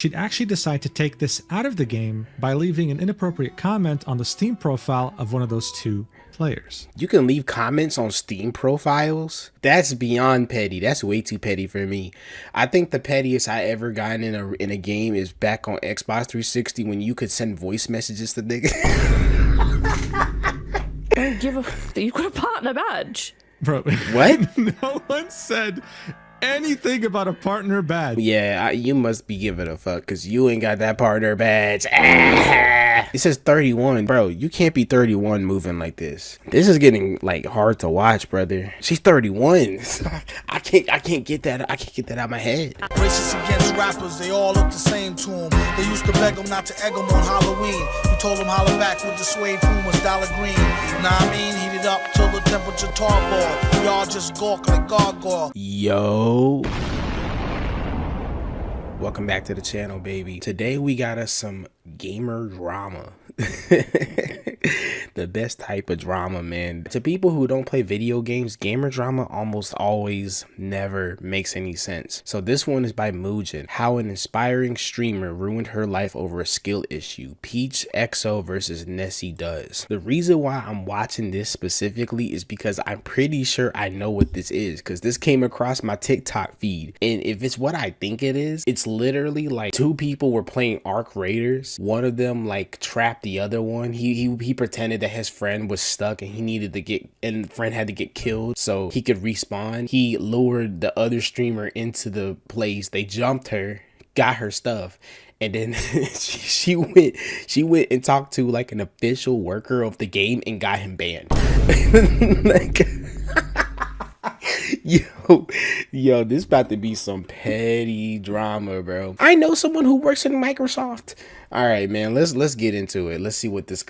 she'd actually decide to take this out of the game by leaving an inappropriate comment on the Steam profile of one of those two players. You can leave comments on Steam profiles? That's beyond petty. That's way too petty for me. I think the pettiest I ever gotten in a game is back on Xbox 360 when you could send voice messages to niggas. You got a partner badge. Bro, what? No one said anything about a partner badge. Yeah, you must be giving a fuck because you ain't got that partner badge. It says 31. Bro, you can't be 31 moving like this. This is getting like hard to watch, brother. She's 31. I can't get that. I can't get that out of my head. Racist against rappers, they all look the same to him. They used to beg him not to egg him on Halloween. He told him holler back with the suede Pumas, dollar green. Nah, I mean, heat it up till the temperature tarball. Y'all just gawk like gargoyle. Yo. Welcome back to the channel, baby. Today we got us some gamer drama. The best type of drama, man. To people who don't play video games, gamer drama almost always never makes any sense. So this one is by Mujin. How an inspiring streamer ruined her life over a skill issue. Peach XO versus Nessie does. The reason why I'm watching this specifically is because I'm pretty sure I know what this is, because this came across my TikTok feed. And if it's what I think it is, it's literally like two people were playing Arc Raiders. One of them like trapped the other one. He pretended that his friend was stuck and he needed to get, and the friend had to get killed so he could respawn. He lured the other streamer into the place. They jumped her, got her stuff, and then she went and talked to like an official worker of the game and got him banned. Like, yo, this about to be some petty drama, bro. I know someone who works in Microsoft. All right, man, let's get into it. Let's see what's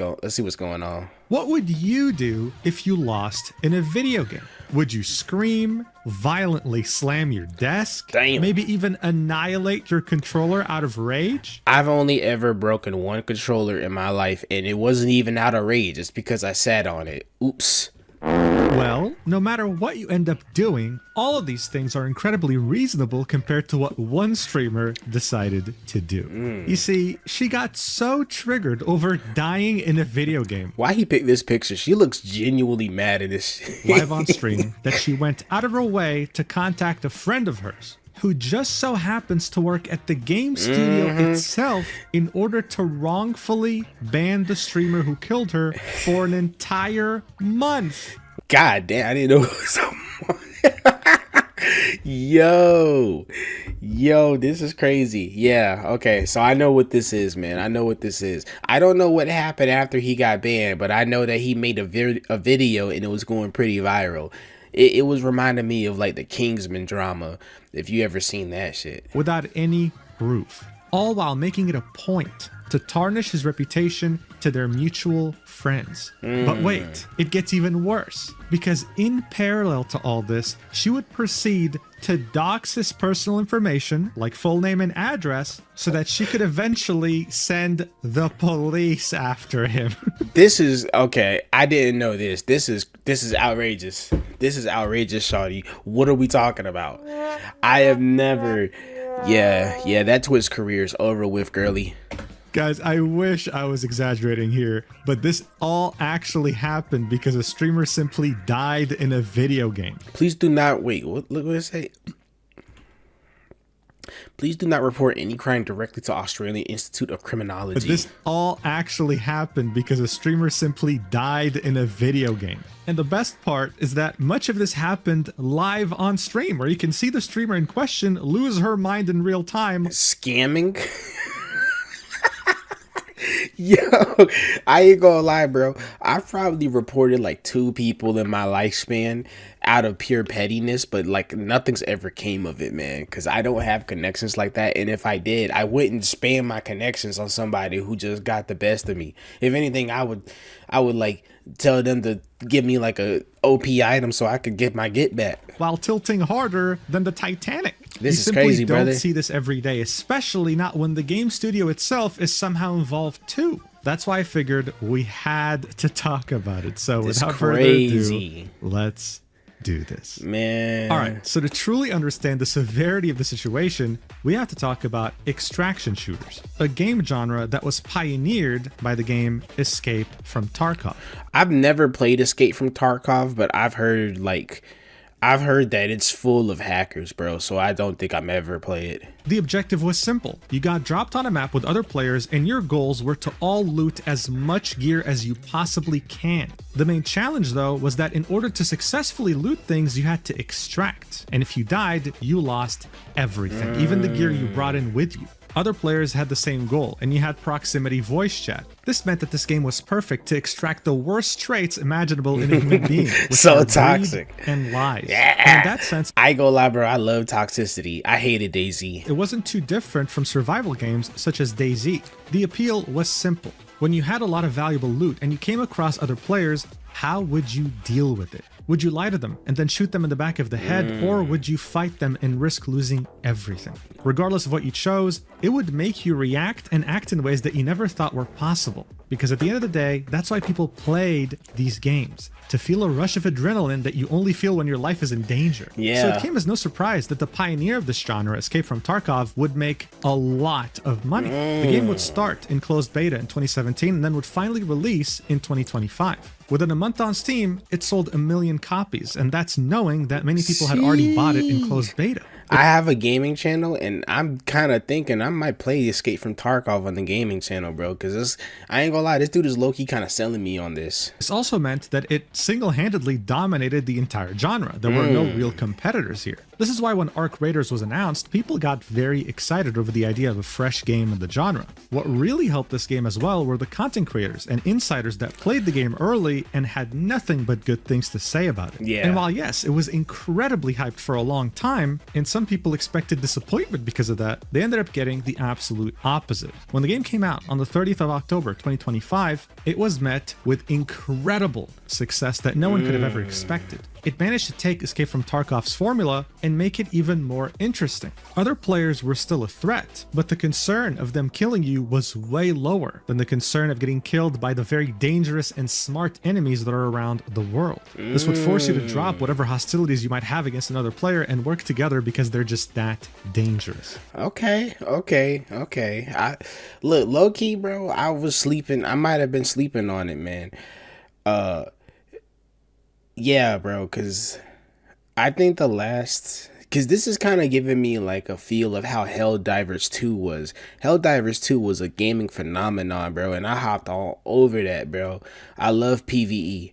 going on. What would you do if you lost in a video game? Would you scream, violently slam your desk, damn, maybe even annihilate your controller out of rage? I've only ever broken one controller in my life, and it wasn't even out of rage. It's because I sat on it. Oops. Well, no matter what you end up doing, all of these things are incredibly reasonable compared to what one streamer decided to do. You see, she got so triggered over dying in a video game. Why he picked this picture? She looks genuinely mad at this live on stream that she went out of her way to contact a friend of hers who just so happens to work at the game studio itself in order to wrongfully ban the streamer who killed her for an entire month. God damn, I didn't know it was so Yo, this is crazy. Yeah, okay, so I know what this is, man. I know what this is. I don't know what happened after he got banned, but I know that he made a video and it was going pretty viral. It was reminding me of like the Kingsman drama, if you ever seen that shit. Without any proof, all while making it a point to tarnish his reputation to their mutual friends. But wait, it gets even worse, because in parallel to all this, she would proceed to dox his personal information, like full name and address, so that she could eventually send the police after him. This is, okay, I didn't know this. This is outrageous. This is outrageous, shawty. What are we talking about? I have never, yeah, that Twitch career is over with, girly. Guys, I wish I was exaggerating here, but this all actually happened because a streamer simply died in a video game. Please do not, wait, look what it say. Please do not report any crime directly to Australian Institute of Criminology. But this all actually happened because a streamer simply died in a video game. And the best part is that much of this happened live on stream, where you can see the streamer in question lose her mind in real time. Scamming? Yo, I ain't gonna lie, bro. I've probably reported like 2 people in my lifespan out of pure pettiness, but like nothing's ever came of it, man, because I don't have connections like that. And if I did, I wouldn't spam my connections on somebody who just got the best of me. If anything, I would like tell them to give me like a OP item so I could get my get back. While tilting harder than the Titanic. This is crazy, brother. You simply don't see this every day, especially not when the game studio itself is somehow involved too. That's why I figured we had to talk about it. So without further ado, let's do this. Man. All right, so to truly understand the severity of the situation, we have to talk about extraction shooters, a game genre that was pioneered by the game Escape from Tarkov. I've never played Escape from Tarkov, but I've heard that it's full of hackers, bro, so I don't think I'm ever play it. The objective was simple. You got dropped on a map with other players and your goals were to all loot as much gear as you possibly can. The main challenge though was that in order to successfully loot things, you had to extract. And if you died, you lost everything, even the gear you brought in with you. Other players had the same goal, and you had proximity voice chat. This meant that this game was perfect to extract the worst traits imaginable in a human being. So toxic. And lies. Yeah. And in that sense, I ain't gonna lie, bro, I love toxicity. I hated DayZ. It wasn't too different from survival games such as DayZ. The appeal was simple. When you had a lot of valuable loot and you came across other players, how would you deal with it? Would you lie to them and then shoot them in the back of the head, or would you fight them and risk losing everything? Regardless of what you chose, it would make you react and act in ways that you never thought were possible. Because at the end of the day, that's why people played these games, to feel a rush of adrenaline that you only feel when your life is in danger. Yeah. So it came as no surprise that the pioneer of this genre, Escape from Tarkov, would make a lot of money. The game would start in closed beta in 2017 and then would finally release in 2025. Within a month on Steam, it sold 1 million copies, and that's knowing that many people had already bought it in closed beta. I have a gaming channel, and I'm kind of thinking I might play Escape from Tarkov on the gaming channel, bro, because I ain't gonna lie, this dude is low-key kind of selling me on this. This also meant that it single-handedly dominated the entire genre. There were no real competitors here. This is why when Arc Raiders was announced, people got very excited over the idea of a fresh game in the genre. What really helped this game as well were the content creators and insiders that played the game early and had nothing but good things to say about it. Yeah. And while yes, it was incredibly hyped for a long time, and some people expected disappointment because of that, they ended up getting the absolute opposite. When the game came out on the 30th of October 2025, it was met with incredible success that no one could have ever expected. It managed to take Escape from Tarkov's formula and make it even more interesting. Other players were still a threat, but the concern of them killing you was way lower than the concern of getting killed by the very dangerous and smart enemies that are around the world. This would force you to drop whatever hostilities you might have against another player and work together because they're just that dangerous. Okay. Look, low-key, bro, I was sleeping. I might have been sleeping on it, man. Yeah, bro, because I think because this is kind of giving me like a feel of how Helldivers 2 was. Helldivers 2 was a gaming phenomenon, bro, and I hopped all over that, bro. I love PvE.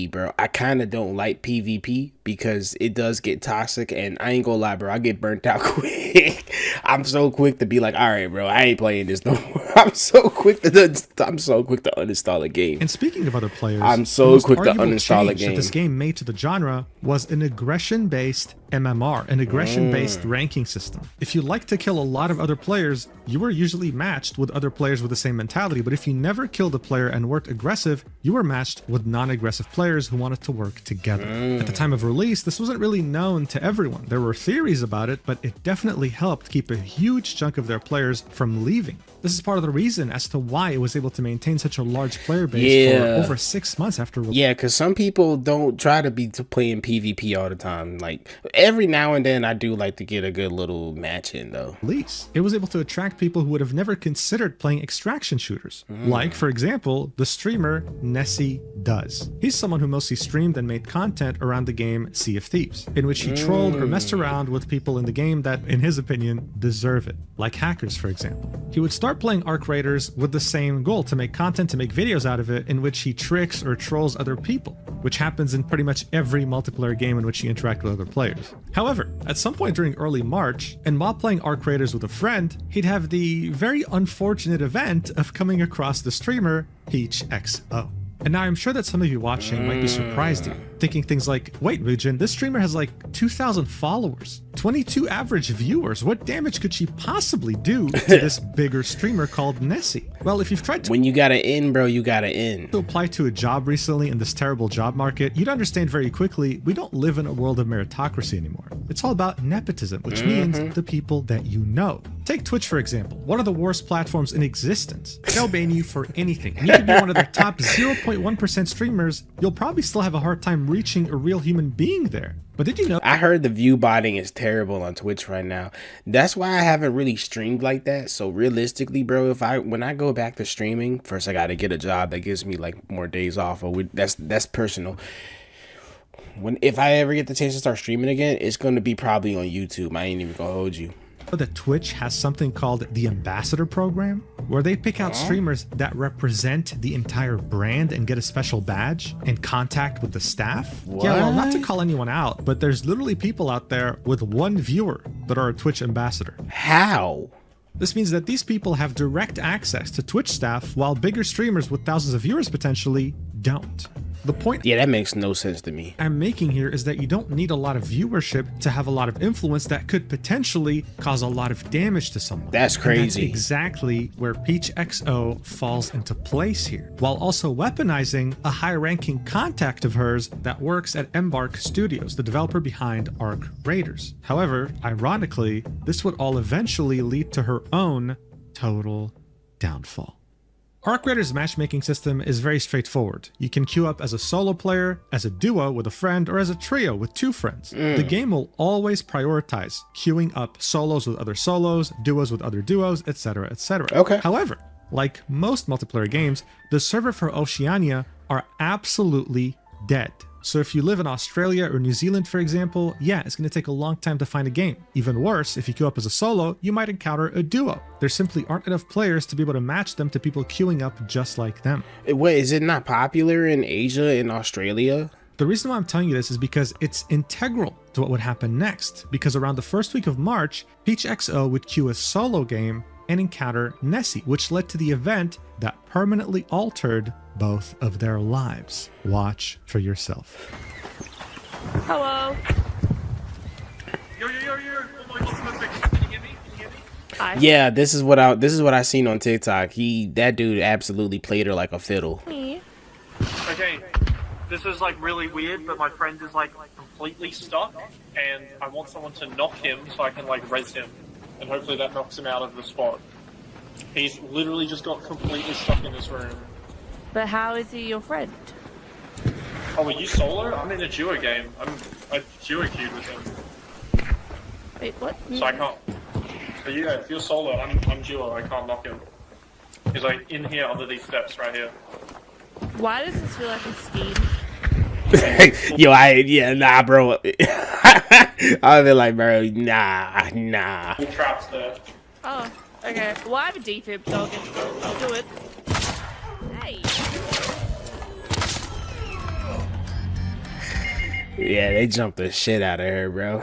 Bro. I kind of don't like PvP because it does get toxic, and I ain't gonna lie, bro, I get burnt out quick. I'm so quick to be like, all right, bro, I ain't playing this no more. I'm so quick to uninstall a game. And speaking of other players, I'm so quick to uninstall a game. That this game made to the genre was an aggression-based MMR, an aggression-based ranking system. If you like to kill a lot of other players, you were usually matched with other players with the same mentality, but if you never killed a player and weren't aggressive, you were matched with non-aggressive players who wanted to work together. At the time of release, this wasn't really known to everyone. There were theories about it, but it definitely helped keep a huge chunk of their players from leaving. This is part of the reason as to why it was able to maintain such a large player base for over 6 months after release. Yeah, because some people don't try to be playing PvP all the time. Like, every now and then I do like to get a good little match in, though. It was able to attract people who would have never considered playing extraction shooters. Like, for example, the streamer Nessie Does. He's someone who mostly streamed and made content around the game Sea of Thieves, in which he trolled or messed around with people in the game that, in his opinion, deserve it. Like hackers, for example. He would start playing Arc Raiders with the same goal, to make content, to make videos out of it, in which he tricks or trolls other people, which happens in pretty much every multiplayer game in which he interacts with other players. However, at some point during early March, and while playing Arc Raiders with a friend, he'd have the very unfortunate event of coming across the streamer PeachXO. And now I'm sure that some of you watching might be surprised here, thinking things like, wait, Mujin, this streamer has like 2,000 followers, 22 average viewers. What damage could she possibly do to this bigger streamer called Nessie? Well, if you've tried to— When you gotta in, bro, you gotta in. To apply to a job recently in this terrible job market, you'd understand very quickly we don't live in a world of meritocracy anymore. It's all about nepotism, which means the people that you know. Take Twitch, for example, one of the worst platforms in existence. They'll ban you for anything. And you could be one of the top 0.1% streamers, you'll probably still have a hard time reaching a real human being there. But did you know? I heard the view botting is terrible on Twitch right now. That's why I haven't really streamed like that. So realistically, bro, when I go back to streaming, first I got to get a job that gives me like more days off. That's personal. If I ever get the chance to start streaming again, it's going to be probably on YouTube. I ain't even gonna hold you. That Twitch has something called the Ambassador Program, where they pick out streamers that represent the entire brand and get a special badge and contact with the staff. What? Yeah, well, not to call anyone out, but there's literally people out there with 1 viewer that are a Twitch ambassador. How? This means that these people have direct access to Twitch staff, while bigger streamers with thousands of viewers potentially don't. The point Yeah, that makes no sense to me. I'm making here is that you don't need a lot of viewership to have a lot of influence that could potentially cause a lot of damage to someone. That's And crazy. that's exactly where Peach XO falls into place here, while also weaponizing a high-ranking contact of hers that works at Embark Studios, the developer behind Ark Raiders. However, ironically, this would all eventually lead to her own total downfall. Ark Raiders' matchmaking system is very straightforward. You can queue up as a solo player, as a duo with a friend, or as a trio with 2 friends. The game will always prioritize queuing up solos with other solos, duos with other duos, etc., etc. Okay. However, like most multiplayer games, the server for Oceania are absolutely dead. So if you live in Australia or New Zealand, for example, yeah, it's going to take a long time to find a game. Even worse, if you queue up as a solo, you might encounter a duo. There simply aren't enough players to be able to match them to people queuing up just like them. Wait, is it not popular in Asia and Australia? The reason why I'm telling you this is because it's integral to what would happen next. Because around the first week of March, Peach XO would queue a solo game and encounter Nessie, which led to the event that permanently altered both of their lives. Watch for yourself. Hello. Yo. Oh my God, perfect. Can you hear me? Hi. Yeah, this is what I seen on TikTok. That dude absolutely played her like a fiddle. Me. Okay, this is like really weird, but my friend is like completely stuck, and I want someone to knock him so I can like res him, and hopefully that knocks him out of the spot. He's literally just got completely stuck in this room. But how is he your friend? Oh, are you solo? I'm in a duo game. I duo queued with him, Wait, what? so I can't. But yeah, if you're solo, I'm duo. I can't knock him. He's like in here under these steps right here. Why does this feel like a scheme? Nah, bro. I've been like, bro, nah. All traps there. Oh, okay. Well, I have a defib, so I'll do it. Hey. Yeah, they jumped the shit out of her, bro.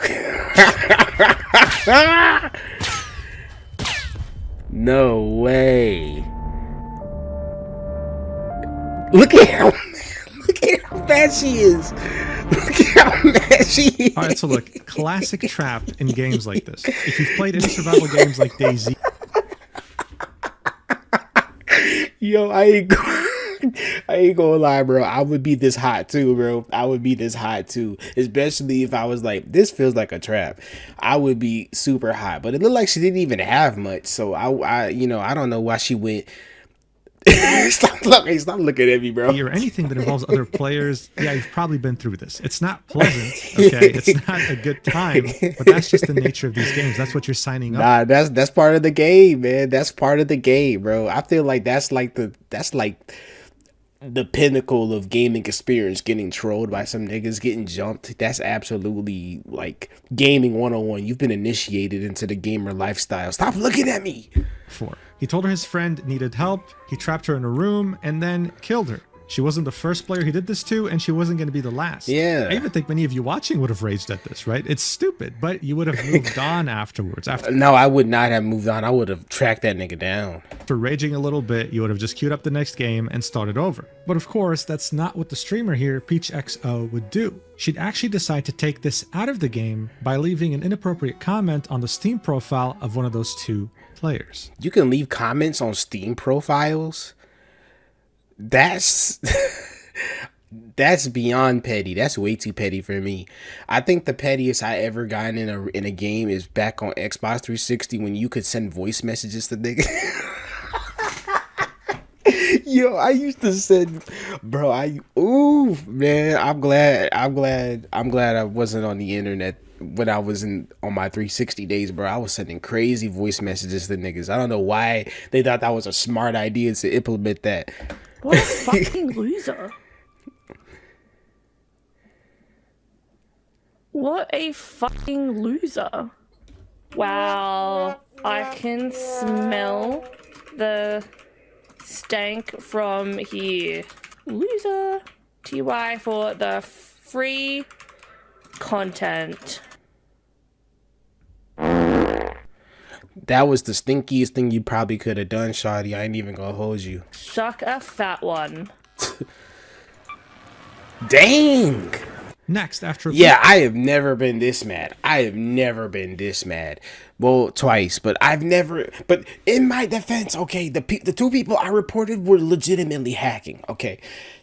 No way. Look at how bad she is. Look at how mad she is. All right, so look, classic trap in games like this. If you've played any survival games like DayZ, Yo, I ain't gonna lie, bro. I would be this hot too, bro. I would be this hot too. Especially if I was like, this feels like a trap. I would be super hot. But it looked like she didn't even have much. So I don't know why she went. Stop looking at me, bro. or anything that involves other players, yeah, you've probably been through this. It's not pleasant, okay? It's not a good time, but that's just the nature of these games. That's what you're signing up. Nah, that's part of the game, man. That's part of the game, bro. I feel like that's like the pinnacle of gaming experience, getting trolled by some niggas, getting jumped. That's absolutely like gaming 101. You've been initiated into the gamer lifestyle. Stop looking at me. He told her his friend needed help, he trapped her in a room, and then killed her. She wasn't the first player he did this to, and she wasn't going to be the last. Yeah. I even think many of you watching would have raged at this, right? It's stupid, but you would have moved on afterwards. No, I would not have moved on. I would have tracked that nigga down. After raging a little bit, you would have just queued up the next game and started over. But of course, that's not what the streamer here, Peach XO, would do. She'd actually decide to take this out of the game by leaving an inappropriate comment on the Steam profile of one of those 2 players. You can leave comments on Steam profiles? That's beyond petty. That's way too petty for me. I think the pettiest I ever gotten in a game is back on Xbox 360 when you could send voice messages to niggas. Yo, I used to send, bro. Ooh, man. I'm glad I wasn't on the internet when I was on my 360 days, bro. I was sending crazy voice messages to niggas. I don't know why they thought that was a smart idea to implement that. What a fucking loser. What a fucking loser. Wow. I can smell the stank from here. Loser. TY for the free content. That was the stinkiest thing you probably could have done, Shawty. I ain't even gonna hold you. Suck a fat one. Dang. Next, after I have never been this mad. Well, twice, but I've never. But in my defense, okay, the two people I reported were legitimately hacking. Okay,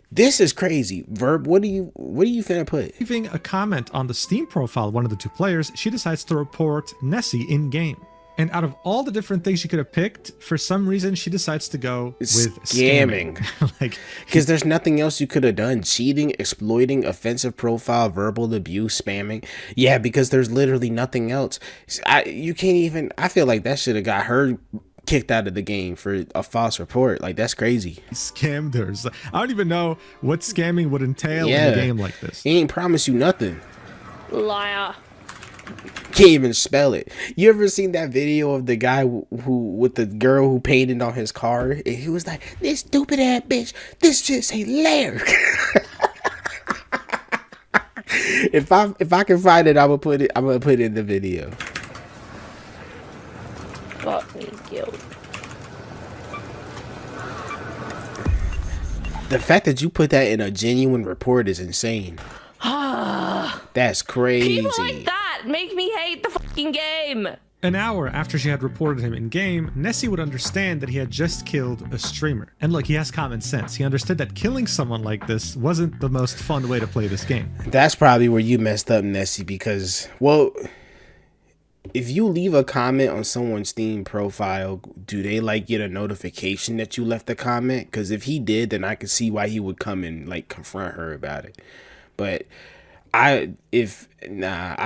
this is crazy. Verb, what are you finna put? leaving a comment on the Steam profile of one of the two players, she decides to report Nessie in game. And out of all the different things she could have picked, for some reason she decides to go with scamming. Like, because there's nothing else you could have done. Cheating, exploiting, offensive profile, verbal abuse, spamming. Yeah, because there's literally nothing else. You can't even. I feel like that should have got her kicked out of the game for a false report. Like, that's crazy. Scammed her. So I don't even know what scamming would entail in a game like this. He ain't promised you nothing. Liar. Can't even spell it. You ever seen that video of the guy who with the girl who painted on his car? And he was like, "This stupid ass bitch, this shit's hilarious." If I can find it, I'm gonna put it in the video. Got me killed. The fact that you put that in a genuine report is insane. That's crazy. People like that make me hate the fucking game. An hour after she had reported him in game, Nessie would understand that he had just killed a streamer. And look, he has common sense. He understood that killing someone like this wasn't the most fun way to play this game. That's probably where you messed up, Nessie, because, well, if you leave a comment on someone's Steam profile, do they like get a notification that you left a comment? Because if he did, then I could see why he would come and like confront her about it. But I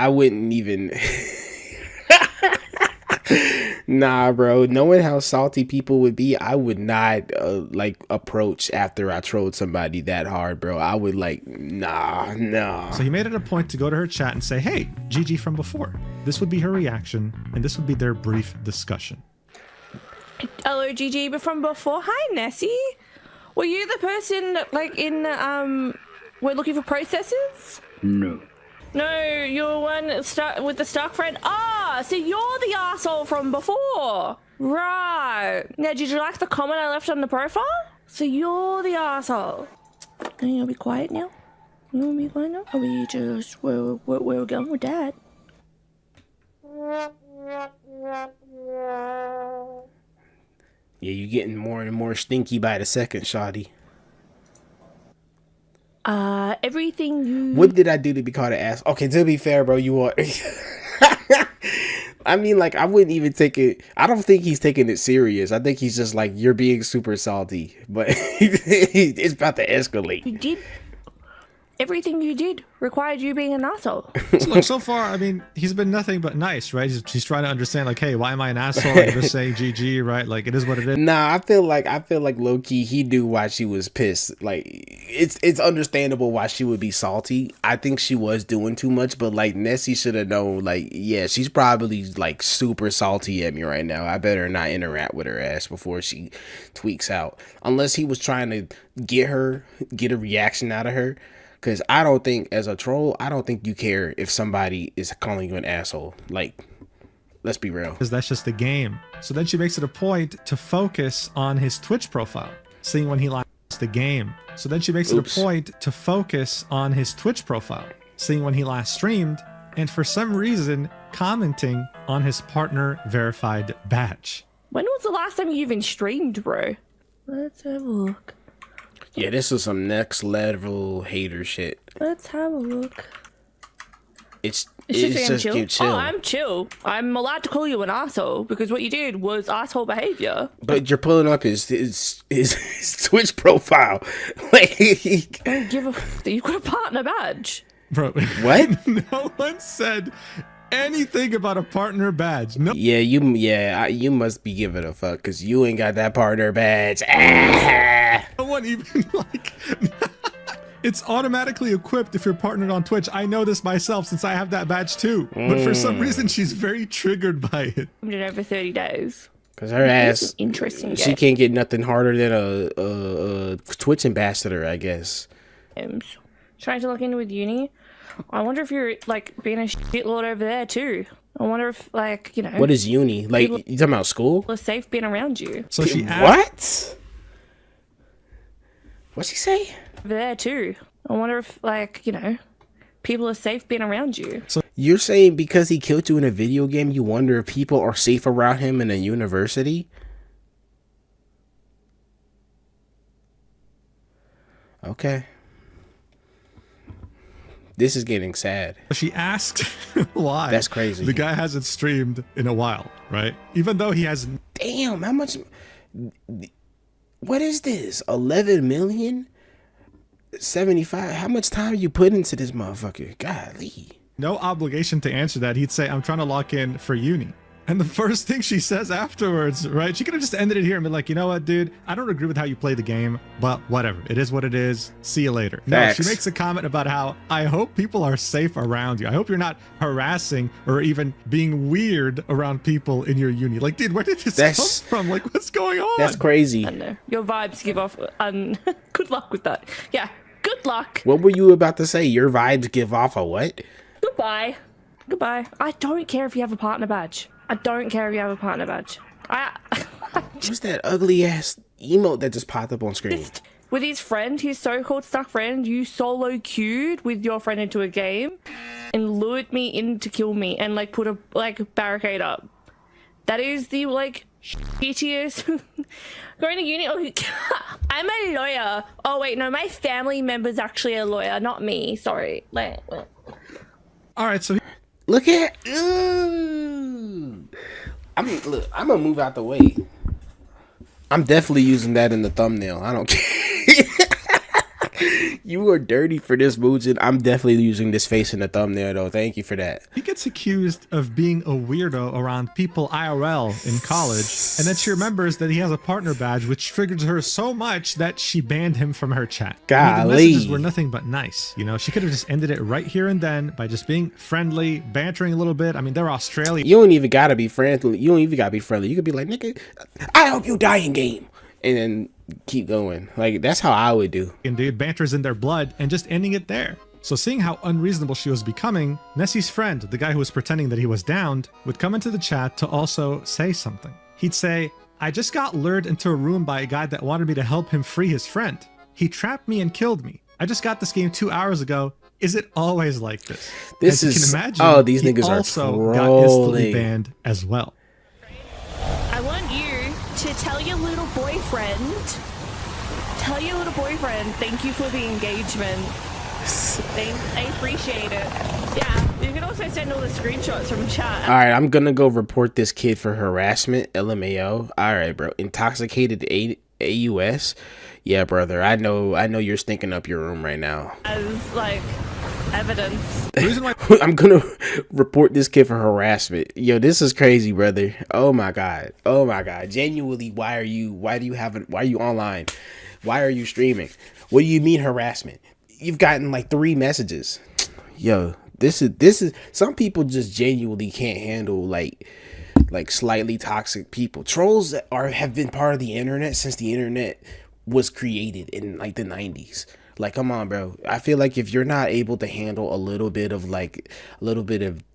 wouldn't even. Nah, bro. Knowing how salty people would be, I would not like approach after I trolled somebody that hard, bro. I would like, nah. So he made it a point to go to her chat and say, "Hey, GG from before." This would be her reaction, and this would be their brief discussion. Hello, GG, but from before. Hi, Nessie. Were you the person like in we're looking for processors? No. No, you're one with the stock friend. Ah, so you're the asshole from before. Right. Now, did you like the comment I left on the profile? So you're the asshole. Are you gonna be quiet now? You wanna be quiet now? Are we just where we're going with that? Yeah, you're getting more and more stinky by the second, shawty. Everything you... What did I do to be called an ass? Okay, to be fair, bro, you are... I mean, like, I wouldn't even take it... I don't think he's taking it serious. I think he's just like, you're being super salty. But it's about to escalate. You did... Everything you did required you being an asshole. So look, so far, I mean, he's been nothing but nice, right? He's trying to understand, like, hey, why am I an asshole? I'm just saying GG, right? Like, it is what it is. Nah, I feel like low key he knew why she was pissed. Like, it's understandable why she would be salty. I think she was doing too much, but like Nessie should have known. Like, yeah, she's probably like super salty at me right now. I better not interact with her ass before she tweaks out. Unless he was trying to get a reaction out of her. Because I don't think, as a troll, I don't think you care if somebody is calling you an asshole. Like, let's be real. Because that's just the game. So then she makes it a point to focus on his Twitch profile, seeing when he lost the game. So then she makes it a point to focus on his Twitch profile, seeing when he last streamed, and for some reason, commenting on his partner verified badge. When was the last time you even streamed, bro? Let's have a look. Yeah, this is some next level hater shit. Let's have a look. It's It's just saying just chill. you chill. Oh, I'm chill. I'm allowed to call you an asshole because what you did was asshole behavior. But you're pulling up his Twitch profile. Like, Don't give a. You've got a partner badge. Bro, what? No one said anything about a partner badge. No. Yeah, you must be giving a fuck because you ain't got that partner badge. Ah! No one even like. It's automatically equipped if you're partnered on Twitch. I know this myself since I have that badge too. But for some reason, she's very triggered by it. I did over 30 days. Cause her ass, Interesting. she can't get nothing harder than a Twitch ambassador, I guess. Trying to look in with uni. I wonder if you're like being a shitlord over there too. I wonder if like, you know. What is uni? Like, you talking about school? People are safe being around you. So she asked, What? What's he say? Over there too. I wonder if like, you know, people are safe being around you. You're saying because he killed you in a video game, you wonder if people are safe around him in a university? Okay. This is getting sad. She asked why. That's crazy. The guy hasn't streamed in a while, right? Even though he has. Damn, how much? What is this? 11 million? 75? How much time you put into this motherfucker? Golly. No obligation to answer that. He'd say, I'm trying to lock in for uni. And the first thing she says afterwards, right? She could have just ended it here and been like, you know what, dude? I don't agree with how you play the game, but whatever. It is what it is. See you later. Facts. No, she makes a comment about how I hope people are safe around you. I hope you're not harassing or even being weird around people in your uni. Like, dude, where did this come from? Like, what's going on? That's crazy. I don't know. Your vibes give off. Good luck with that. Yeah. Good luck. What were you about to say? Your vibes give off a what? Goodbye. Goodbye. I don't care if you have a partner badge. I don't care if you have a partner badge. What's that ugly ass emote that just popped up on screen? With his friend, his so-called stuck friend, you solo queued with your friend into a game and lured me in to kill me and like put a like barricade up. That is the like shittiest. Going to uni. Oh, I'm a lawyer. Oh wait, no, my family member's actually a lawyer, not me. Sorry. All right, so Look at. Look, I'm gonna move out the way. I'm definitely using that in the thumbnail. I don't care. You are dirty for this, Mujin. I'm definitely using this face in the thumbnail, though. Thank you for that. he gets accused of being a weirdo around people IRL in college, and then she remembers that he has a partner badge, which triggers her so much that she banned him from her chat. I mean, the messages were nothing but nice. You know, she could have just ended it right here and then by just being friendly, bantering a little bit. I mean, they're Australian. You don't even gotta be friendly. You don't even gotta be friendly. You could be like, nigga, I hope you die in game, and then keep going. Like, that's how I would do. And dude, banter's in their blood, and just ending it there. So seeing how unreasonable she was becoming, Nessie's friend, the guy who was pretending that he was downed, would come into the chat to also say something. He'd say, I just got lured into a room by a guy that wanted me to help him free his friend. He trapped me and killed me. I just got this game 2 hours ago. Is it always like this? This As is, you can imagine, oh, these he niggas are also trolling. got instantly banned as well. I want you to tell your little boyfriend. Tell your little boyfriend, thank you for the engagement. I appreciate it. Yeah, you can also send all the screenshots from chat. All right, I'm gonna go report this kid for harassment. LMAO. All right, bro. Intoxicated AUS. Yeah, brother. I know you're stinking up your room right now. As like evidence. The reason why I'm gonna report this kid for harassment. Yo, this is crazy, brother. Oh my god. Oh my god. Genuinely, why are you online? Why are you streaming? What do you mean harassment? You've gotten like 3 messages. Yo, this is some people just genuinely can't handle like slightly toxic people. Trolls have been part of the internet since the internet was created in like the 90s. Like, come on, bro. I feel like if you're not able to handle a little bit of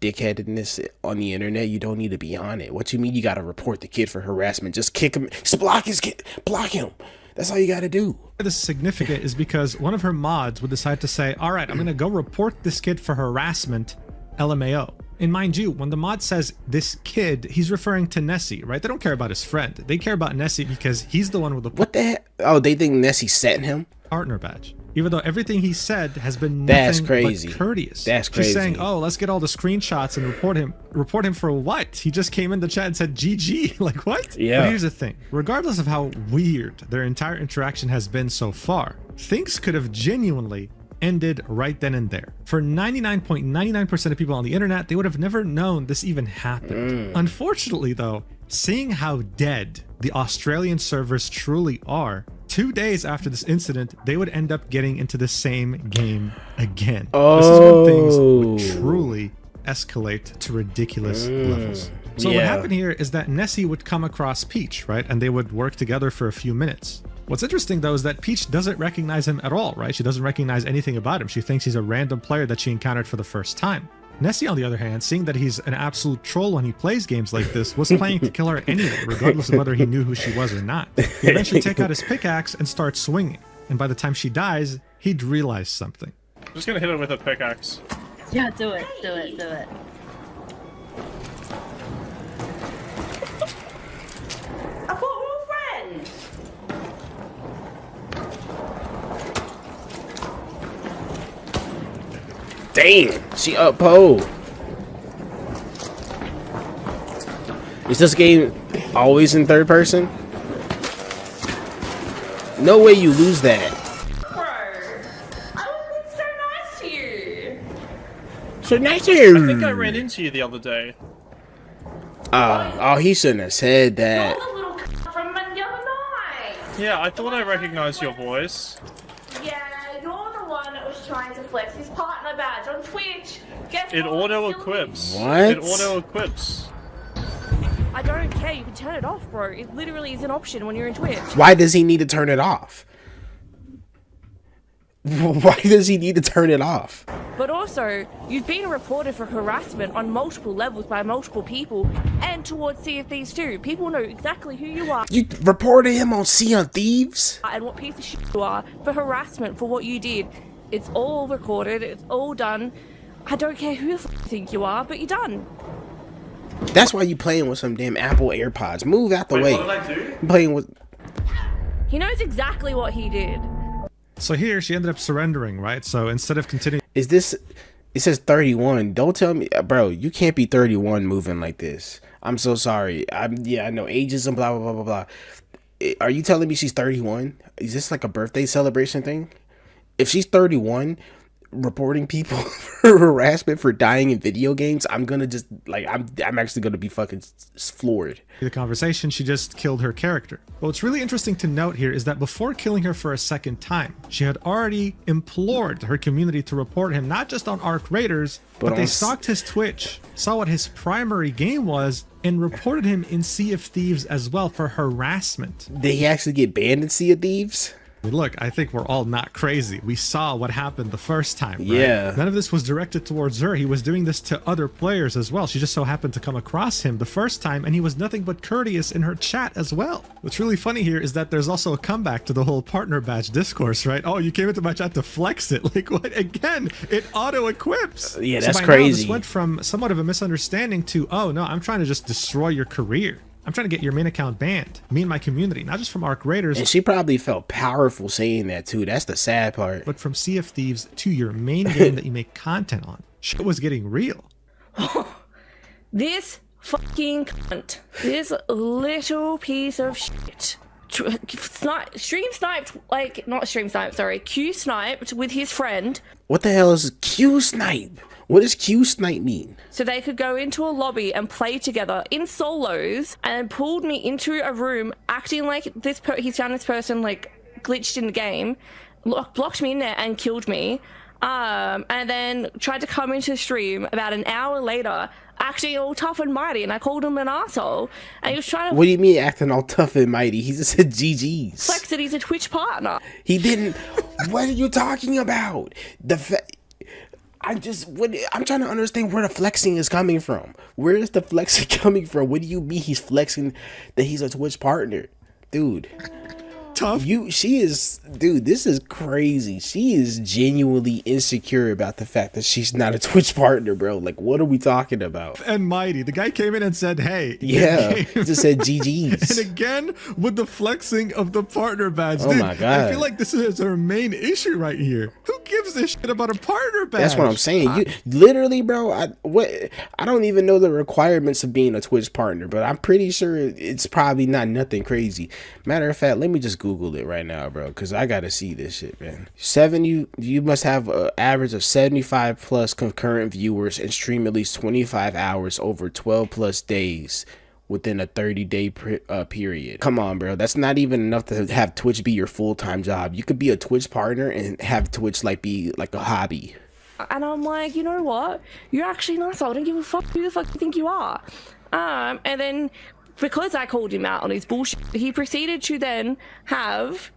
dickheadedness on the internet, you don't need to be on it. What you mean you gotta report the kid for harassment? Just kick him. Just block his kid. Block him. That's all you gotta do. this is significant is because one of her mods would decide to say, all right, I'm gonna go report this kid for harassment, LMAO. And mind you, when the mod says this kid, he's referring to Nessie, right? They don't care about his friend. They care about Nessie because he's the one with the What the heck? Oh, they think Nessie sent him? partner badge. even though everything he said has been That's nothing crazy. but courteous. That's crazy. She's saying, oh, let's get all the screenshots and report him for what? He just came in the chat and said GG. Like, what? Yeah. But here's the thing. Regardless of how weird their entire interaction has been so far, things could have genuinely ended right then and there. For 99.99% of people on the internet, they would have never known this even happened. Unfortunately, though, seeing how dead the Australian servers truly are, 2 days after this incident, they would end up getting into the same game again. This is when things would truly escalate to ridiculous levels. So what happened here is that Nessie would come across Peach, right? And they would work together for a few minutes. What's interesting, though, is that Peach doesn't recognize him at all, right? She doesn't recognize anything about him. She thinks he's a random player that she encountered for the first time. Nessie, on the other hand, seeing that he's an absolute troll when he plays games like this, was planning to kill her anyway, regardless of whether he knew who she was or not. He'd eventually take out his pickaxe and start swinging. And by the time she dies, he'd realize something. I'm just gonna hit her with a pickaxe. Yeah, do it, do it, do it. I thought we were friends. Dang, she up pole. Is this game always in third person? No way you lose that. Bro, I was being so nice to you. So nice. I think I ran into you the other day. Oh, he shouldn't have said You're that. the little from the other night. Yeah, I thought I recognized your voice. Yeah, you're the one that was trying to flex his partner badge on Twitch. Guess It what? auto-equips. What? It auto-equips. I don't care. You can turn it off, bro. It literally is an option when you're in Twitch. Why does he need to turn it off? Why does he need to turn it off? But also, you've been reported for harassment on multiple levels by multiple people and towards Sea of Thieves too. People know exactly who you are You reported him on Sea of Thieves? and what piece of shit you are for harassment for what you did. It's all recorded. It's all done. I don't care who the f you think you are, but you're done. That's why you playing with some damn Apple AirPods. Move out the way. What did I do? I'm playing with. He knows exactly what he did. So here, she ended up surrendering, right? So instead of continuing Is this? It says 31. Don't tell me, bro. You can't be 31 moving like this. I'm so sorry. I know ageism. Blah blah blah blah blah. Are you telling me she's 31? Is this like a birthday celebration thing? If she's 31, reporting people for harassment for dying in video games, I'm gonna just like I'm actually gonna be fucking floored. the conversation, she just killed her character. But what's really interesting to note here is that before killing her for a second time, she had already implored her community to report him, not just on Arc Raiders, but they stalked his Twitch, saw what his primary game was, and reported him in Sea of Thieves as well for harassment. Did he actually get banned in Sea of Thieves? Look, I think we're all not crazy. We saw what happened the first time, right? Yeah. None of this was directed towards her. He was doing this to other players as well. She just so happened to come across him the first time, and he was nothing but courteous in her chat as well. What's really funny here is that there's also a comeback to the whole partner badge discourse, right? Oh, you came into my chat to flex it. Like, what? Again, it auto-equips. Yeah, that's so by now, crazy. this went from somewhat of a misunderstanding to, oh, no, I'm trying to just destroy your career. I'm trying to get your main account banned. Me and my community, not just from Arc Raiders. And she probably felt powerful saying that too. That's the sad part. But from Sea of Thieves to your main game that you make content on. Shit was getting real. This fucking cunt. This little piece of shit. Q sniped with his friend. What the hell is Q snipe? What does Q snipe mean? So they could go into a lobby and play together in solos, and pulled me into a room acting like he found this person like glitched in the game, blocked me in there and killed me, and then tried to come into the stream about an hour later acting all tough and mighty, and I called him an asshole, and he was trying to What do you mean acting all tough and mighty? He just said GG's. flex that he's a Twitch partner. He didn't. What are you talking about? I'm trying to understand where the flexing is coming from. Where is the flexing coming from? What do you mean he's flexing that he's a Twitch partner? Dude. tough. She is, dude, this is crazy. She is genuinely insecure about the fact that she's not a Twitch partner, bro. Like, what are we talking about? And mighty. The guy came in and said, hey. Yeah, just said GG's. And again, with the flexing of the partner badge. Oh dude, my God. I feel like this is her main issue right here. Who gives a shit about a partner badge? That's what I'm saying. You literally, bro, I don't even know the requirements of being a Twitch partner, but I'm pretty sure it's probably not nothing crazy. Matter of fact, let me just Google it right now, bro, because I gotta see this shit, man. You must have an average of 75 plus concurrent viewers and stream at least 25 hours over 12 plus days within a 30-day period. Come on, bro. That's not even enough to have Twitch be your full-time job. You could be a Twitch partner and have Twitch be like a hobby. And I'm like, you know what? You're actually nice. I don't give a fuck who the fuck you think you are. And then because I called him out on his bullshit, he proceeded to then have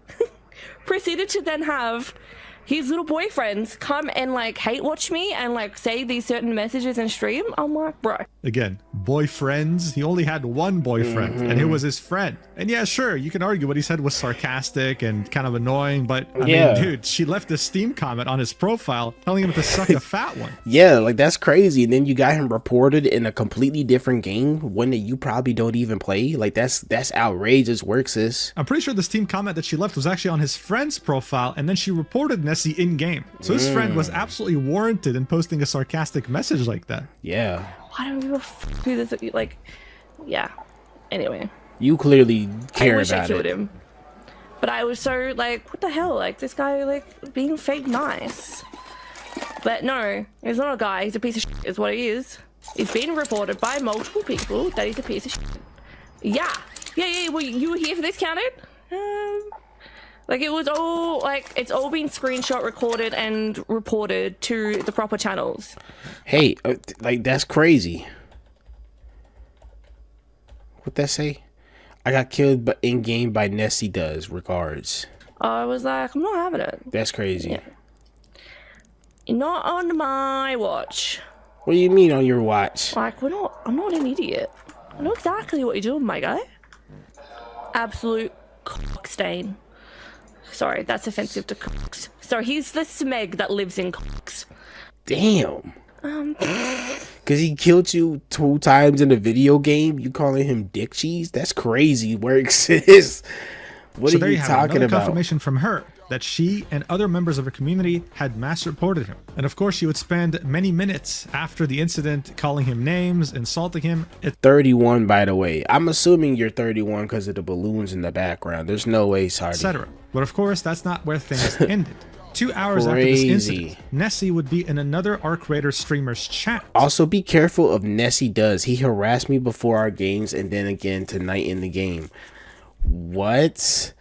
his little boyfriends come and like hate watch me and like say these certain messages in stream. I'm like, bro. Again, boyfriends. He only had one boyfriend, and it was his friend. And yeah, sure, you can argue what he said was sarcastic and kind of annoying, but I mean, dude, she left a Steam comment on his profile telling him to suck a fat one. Yeah, like that's crazy. And then you got him reported in a completely different game, one that you probably don't even play. Like that's outrageous work, sis. I'm pretty sure the Steam comment that she left was actually on his friend's profile, and then she reported Nessie in-game. So his friend was absolutely warranted in posting a sarcastic message like that. Yeah. I don't give a fuck who this, like, yeah. Anyway. You clearly care I wish about I killed it. him. But I was so like, what the hell? Like this guy like being fake nice. But no, he's not a guy, he's a piece of shit is what he is. It's been reported by multiple people that he's a piece of shit. Yeah. Well, you were here for this, counted? Like it was all like it's all been screenshot recorded and reported to the proper channels. Hey, like that's crazy. What that say? I got killed in game by Nessie does. Regards. I was like, I'm not having it. That's crazy. Yeah. Not on my watch. What do you mean on your watch? Like I'm not an idiot. I know exactly what you're doing, my guy. Absolute cock stain. Sorry, that's offensive to cocks. So he's the smeg that lives in cocks. Damn. Cause he killed you 2 times in a video game. You calling him dick cheese? That's crazy. Works is. What So are you talking about? Confirmation from her that she and other members of her community had mass reported him. And of course, she would spend many minutes after the incident calling him names, insulting him. 31, by the way. I'm assuming you're 31 because of the balloons in the background. There's no way, Sardi. Etc. But of course, that's not where things ended. 2 hours after this incident, Nessie would be in another Arc Raider streamer's chat. Also, be careful of Nessie does. He harassed me before our games and then again tonight in the game. What?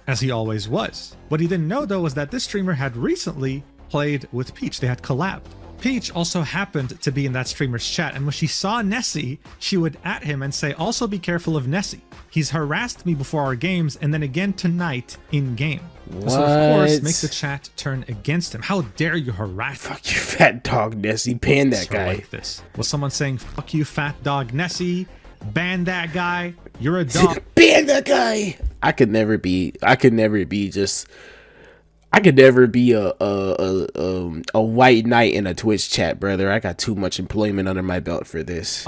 As he always was. What he didn't know, though, was that this streamer had recently played with Peach. They had collabed. Peach also happened to be in that streamer's chat, and when she saw Nessie, she would at him and say, also be careful of Nessie. He's harassed me before our games, and then again tonight in-game. So, of course, makes the chat turn against him. How dare you harass him? Fuck you, fat dog Nessie. Ban that guy. Like this. Was someone saying, fuck you, fat dog Nessie? Ban that guy. You're a dog. Ban that guy. I could never be a white knight in a Twitch chat, brother. I got too much employment under my belt for this.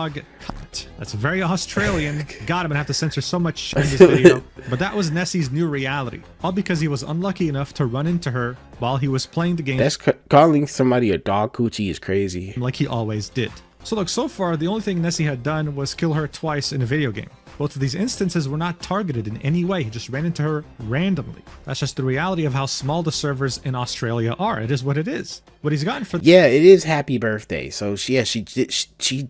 That's very Australian. God, I'm gonna have to censor so much shit in this video. But that was Nessie's new reality. All because he was unlucky enough to run into her while he was playing the game. That's calling somebody a dog coochie is crazy. Like he always did. So look, so far, the only thing Nessie had done was kill her twice in a video game. Both of these instances were not targeted in any way. He just ran into her randomly. That's just the reality of how small the servers in Australia are. It is what it is. What he's gotten for... Yeah, it is happy birthday. So she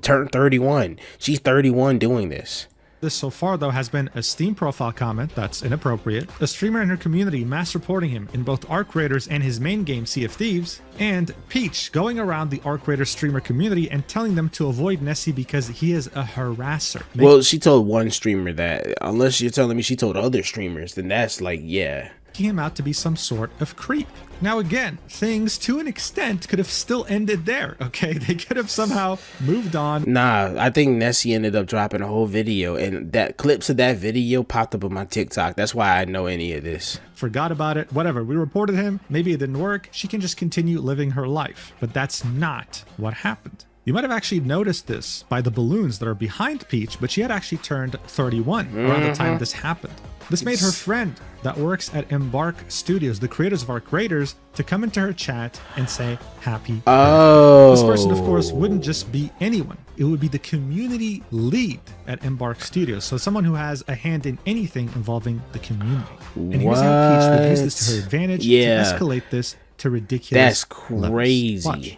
turned 31. She's 31 doing this. This so far, though, has been a Steam profile comment that's inappropriate, a streamer in her community mass reporting him in both Arc Raiders and his main game, Sea of Thieves, and Peach going around the Arc Raider streamer community and telling them to avoid Nessie because he is a harasser. Well, she told one streamer that. Unless you're telling me she told other streamers, then that's like, yeah. making him out to be some sort of creep. Now again, things to an extent could have still ended there, okay? They could have somehow moved on. Nah, I think Nessie ended up dropping a whole video, and that clips of that video popped up on my TikTok. That's why I know any of this. Forgot about it, whatever. We reported him, maybe it didn't work. She can just continue living her life. But that's not what happened. You might have actually noticed this by the balloons that are behind Peach, but she had actually turned 31 around the time this happened. This made her friend that works at Embark Studios, the creators of our creators, to come into her chat and say happy birthday. This person, of course, wouldn't just be anyone. It would be the community lead at Embark Studios. So someone who has a hand in anything involving the community. And here's how Peach would use this to her advantage to escalate this to ridiculous That's crazy. Watch.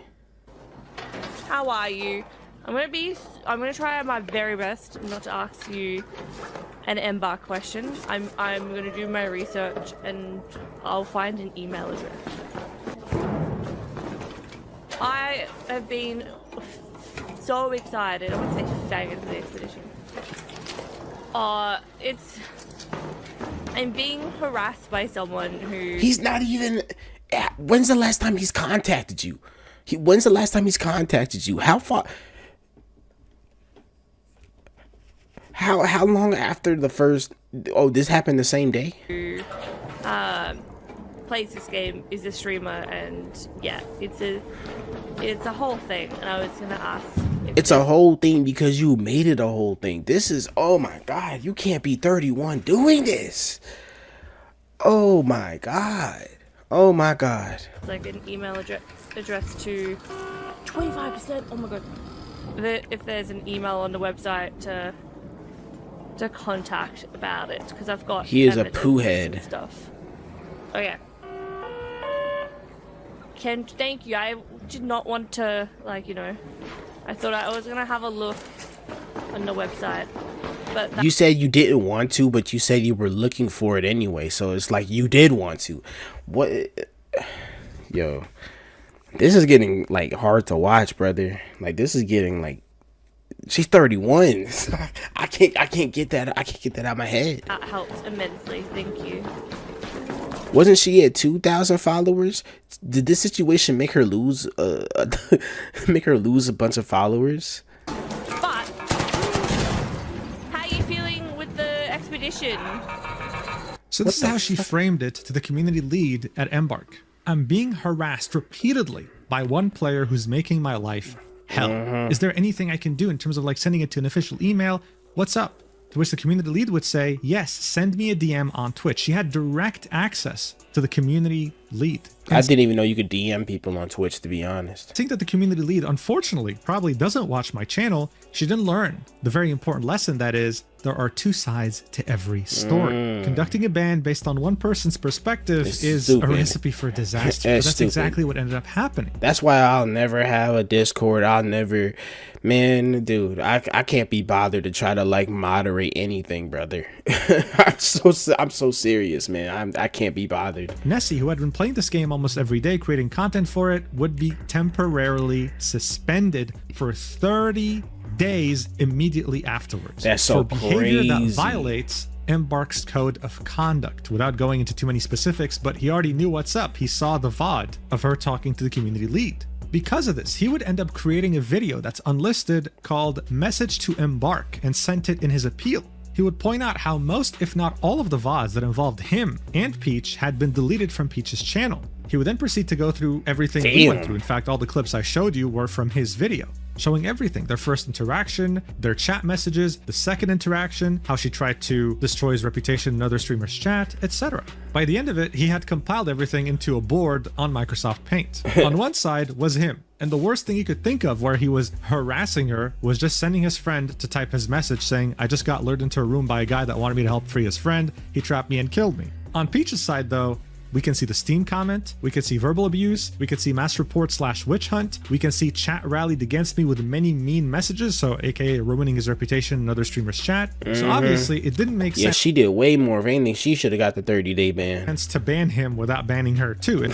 How are you? I'm gonna try my very best not to ask you an Embark question. I'm gonna do my research and I'll find an email address. I have been so excited. I wouldn't say faggot for the expedition. I'm being harassed by someone who... He's not even... When's the last time he's contacted you? When's the last time he's contacted you? How far... How long after the first... Oh, this happened the same day? Who plays this game, is a streamer, and yeah, it's a whole thing. And I was gonna ask... It's a whole thing because you made it a whole thing. This is... Oh my God, you can't be 31 doing this. Oh my God. Oh my God. It's like an email address to 25%. Oh my God. If there's an email on the website to contact about it, because I've got... He is a poo head. Stuff. Okay. Thank you. I did not want to, like, you know, I thought I was gonna have a look on the website, but you said you didn't want to, but you said you were looking for it anyway, so it's like you did want to. What? Yo, this is getting like hard to watch, brother. Like, this is getting like, she's 31. I can't get that out of my head. That helps immensely. Thank you. Wasn't she at 2,000 followers? Did this situation make her lose make her lose a bunch of followers? But how are you feeling with the expedition? So this is how she framed it to the community lead at Embark. I'm being harassed repeatedly by one player who's making my life hell. Is there anything I can do in terms of like sending it to an official email? What's up? To which the community lead would say, yes, send me a DM on Twitch. She had direct access to the community lead. I didn't even know you could DM people on Twitch, to be honest. I think that the community lead, unfortunately, probably doesn't watch my channel. She didn't learn the very important lesson that is, there are two sides to every story. Conducting a band based on one person's perspective is stupid. a recipe for disaster. But that's exactly what ended up happening. That's why I'll never have a Discord. I'll never... Man, dude, I can't be bothered to try to like moderate anything, brother. I'm so serious, man. I can't be bothered. Nessie, who had been playing this game almost every day, creating content for it, would be temporarily suspended for 30 days immediately afterwards. That's so for behavior that crazy. violates Embark's code of conduct. Without going into too many specifics, but he already knew what's up. He saw the VOD of her talking to the community lead. Because of this, he would end up creating a video that's unlisted called Message to Embark and sent it in his appeal. He would point out how most, if not all of the VODs that involved him and Peach had been deleted from Peach's channel. He would then proceed to go through everything we went through. In fact, all the clips I showed you were from his video, showing everything: their first interaction, their chat messages, the second interaction, how she tried to destroy his reputation in other streamers' chat, etc. By the end of it, he had compiled everything into a board on Microsoft Paint. On one side was him, and the worst thing he could think of where he was harassing her was just sending his friend to type his message saying, I just got lured into a room by a guy that wanted me to help free his friend. He trapped me and killed me. On Peach's side though, we can see the Steam comment, we can see verbal abuse, we can see mass report / witch hunt, we can see chat rallied against me with many mean messages, so aka ruining his reputation in other streamers' chat. So obviously it didn't make sense. Yeah, she did way more. If anything, she should have got the 30-day ban. Hence to ban him without banning her too.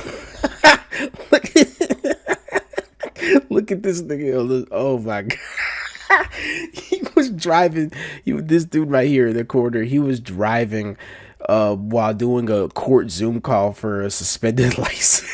Look at this nigga. Oh my God. He was driving. This dude right here in the corner, he was driving while doing a court Zoom call for a suspended license.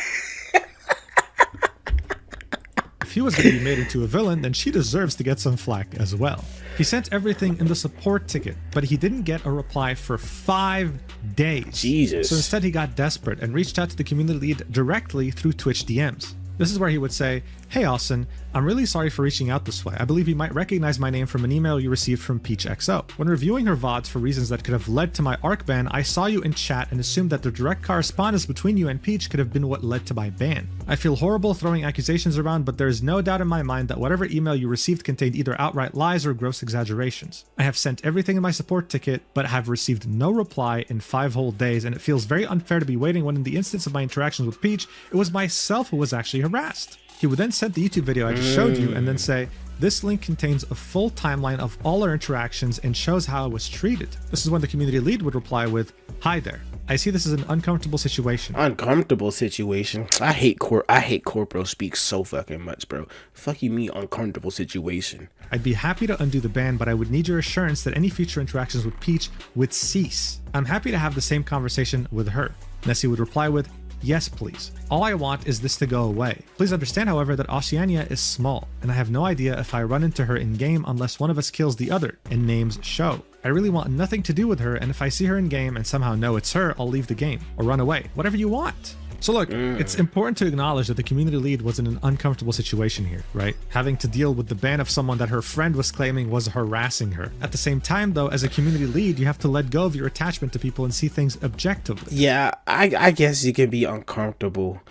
If he was going to be made into a villain, then she deserves to get some flack as well. He sent everything in the support ticket, but he didn't get a reply for 5 days. Jesus. So instead he got desperate and reached out to the community lead directly through Twitch DMs. This is where he would say, "Hey Austin, I'm really sorry for reaching out this way. I believe you might recognize my name from an email you received from Peach XO. When reviewing her VODs for reasons that could have led to my ARC ban, I saw you in chat and assumed that the direct correspondence between you and Peach could have been what led to my ban. I feel horrible throwing accusations around, but there is no doubt in my mind that whatever email you received contained either outright lies or gross exaggerations. I have sent everything in my support ticket, but have received no reply in 5 whole days, and it feels very unfair to be waiting when in the instance of my interactions with Peach, it was myself who was actually harassed." He would then send the YouTube video I just showed you and then say, "This link contains a full timeline of all our interactions and shows how I was treated." This is when the community lead would reply with, "Hi there. I see this is an uncomfortable situation." Uncomfortable situation. I hate corporal speak so fucking much, bro. Fuck you mean uncomfortable situation. "I'd be happy to undo the ban, but I would need your assurance that any future interactions with Peach would cease. I'm happy to have the same conversation with her." Nessie would reply with, "Yes, please. All I want is this to go away. Please understand, however, that Oceania is small, and I have no idea if I run into her in-game unless one of us kills the other, and names show. I really want nothing to do with her, and if I see her in-game and somehow know it's her, I'll leave the game, or run away. Whatever you want." So look, it's important to acknowledge that the community lead was in an uncomfortable situation here, right? Having to deal with the ban of someone that her friend was claiming was harassing her. At the same time, though, as a community lead, you have to let go of your attachment to people and see things objectively. Yeah, I guess you can be uncomfortable.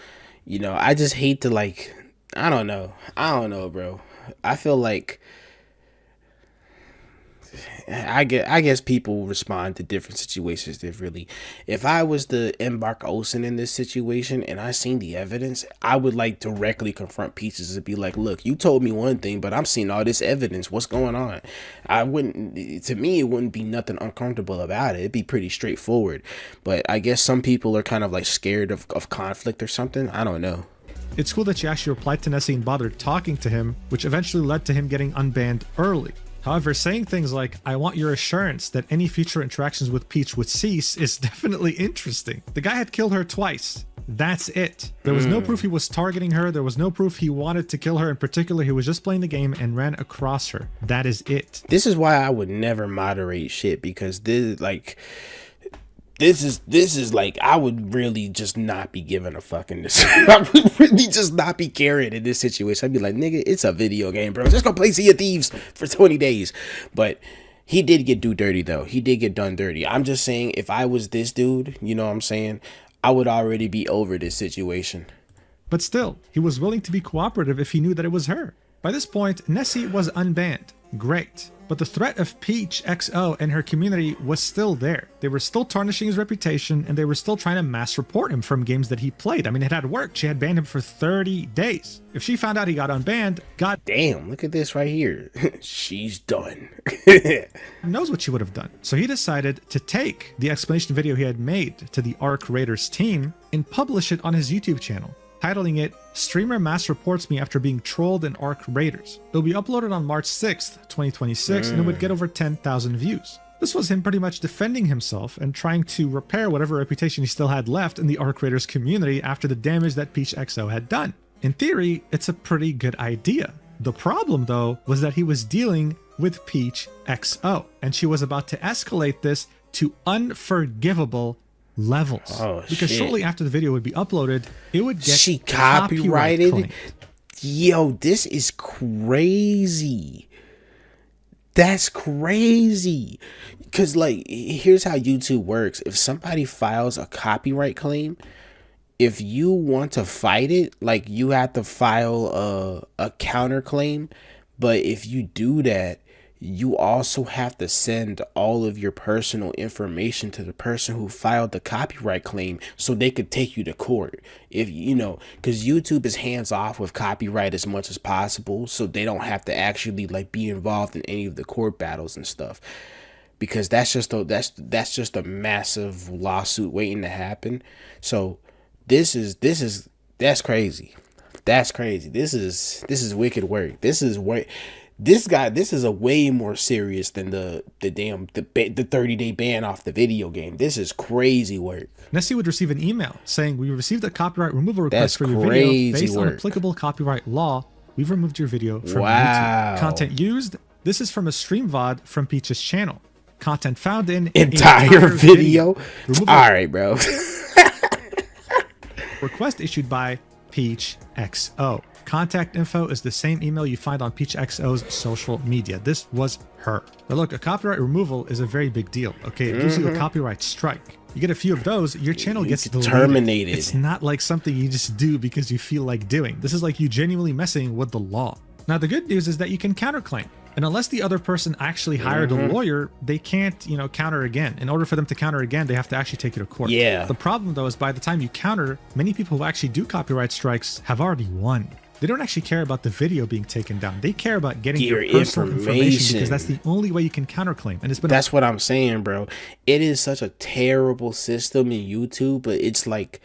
You know, I just hate to, like, I don't know, bro. I feel like I guess people respond to different situations differently. If I was the Embark Olsen in this situation and I seen the evidence, I would like directly confront Peaches and be like, "Look, you told me one thing, but I'm seeing all this evidence. What's going on?" To me, it wouldn't be nothing uncomfortable about it. It'd be pretty straightforward. But I guess some people are kind of like scared of conflict or something. I don't know. It's cool that she actually replied to Nessie and bothered talking to him, which eventually led to him getting unbanned early. However, saying things like, "I want your assurance that any future interactions with Peach would cease," is definitely interesting. The guy had killed her twice. That's it. There was no proof he was targeting her. There was no proof he wanted to kill her in particular. He was just playing the game and ran across her. That is it. This is why I would never moderate shit, because this is like, I would really just not be giving a fuck in this. I would really just not be caring in this situation. I'd be like, "Nigga, it's a video game, bro. Just go play Sea of Thieves for 20 days. But he did get do dirty, though. He did get done dirty. I'm just saying, if I was this dude, you know what I'm saying, I would already be over this situation. But still, he was willing to be cooperative if he knew that it was her. By this point, Nessie was unbanned. Great. But the threat of Peach XO and her community was still there. They were still tarnishing his reputation, and they were still trying to mass report him from games that he played. I mean, it had worked. She had banned him for 30 days. If she found out he got unbanned, God damn, look at this right here. She's done. knows what she would have done. So he decided to take the explanation video he had made to the ARC Raiders team and publish it on his YouTube channel, titling it "Streamer Mass Reports Me After Being Trolled in ARC Raiders." It'll be uploaded on March 6th, 2026, and it would get over 10,000 views. This was him pretty much defending himself and trying to repair whatever reputation he still had left in the ARC Raiders community after the damage that Peach XO had done. In theory, it's a pretty good idea. The problem, though, was that he was dealing with Peach XO, and she was about to escalate this to unforgivable levels. Because shortly after the video would be uploaded, it would get she copyrighted. claimed. Yo, this is crazy. That's crazy. Because, like, here's how YouTube works. If somebody files a copyright claim, if you want to fight it, like, you have to file a counterclaim. But if you do that, you also have to send all of your personal information to the person who filed the copyright claim so they could take you to court. If you know, because YouTube is hands off with copyright as much as possible, so they don't have to actually like be involved in any of the court battles and stuff, because that's just a massive lawsuit waiting to happen. So that's crazy. That's crazy. This is wicked work. This is a way more serious than the 30-day ban off the video game. This is crazy work. Nessie would receive an email saying, "We received a copyright removal request That's for your video crazy based on work. applicable copyright law. We've removed your video from Wow. YouTube. Content used. This is from a stream VOD from Peach's channel. Content found in Entire video. Removal All right, bro. request issued by Peach XO. Contact info is the same email you find on Peach XO's social media. This was her. Now look, a copyright removal is a very big deal. Okay, it gives you a copyright strike. You get a few of those, your channel gets deleted. Terminated. It's not like something you just do because you feel like doing. This is like you genuinely messing with the law. Now the good news is that you can counterclaim. And unless the other person actually hired a lawyer, they can't, counter again. In order for them to counter again, they have to actually take you to court. Yeah. The problem though is by the time you counter, many people who actually do copyright strikes have already won. They don't actually care about the video being taken down. They care about getting your personal information because that's the only way you can counterclaim. And that's what I'm saying, bro. It is such a terrible system in YouTube, but it's like,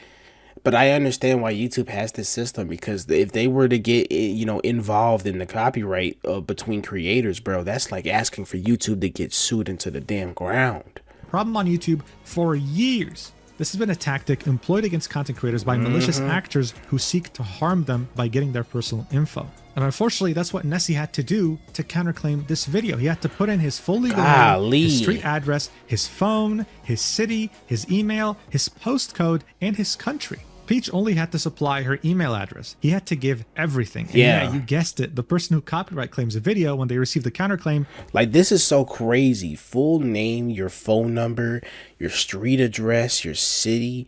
but I understand why YouTube has this system, because if they were to get, involved in the copyright between creators, bro, that's like asking for YouTube to get sued into the damn ground. Problem on YouTube for years. This has been a tactic employed against content creators by malicious actors who seek to harm them by getting their personal info. And unfortunately, that's what Nessie had to do to counterclaim this video. He had to put in his full legal name, his street address, his phone, his city, his email, his postcode, and his country. Peach only had to supply her email address. He had to give everything. And yeah, you guessed it. The person who copyright claims a video, when they receive the counterclaim. Like, this is so crazy. Full name, your phone number, your street address, your city.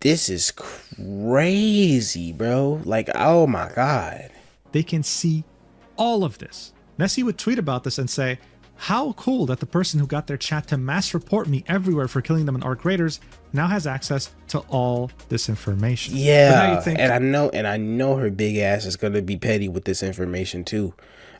This is crazy, bro. Like, oh my God. They can see all of this. Nessie would tweet about this and say, "How cool that the person who got their chat to mass report me everywhere for killing them in Arc Raiders now has access to all this information." Yeah, and I know her big ass is gonna be petty with this information too.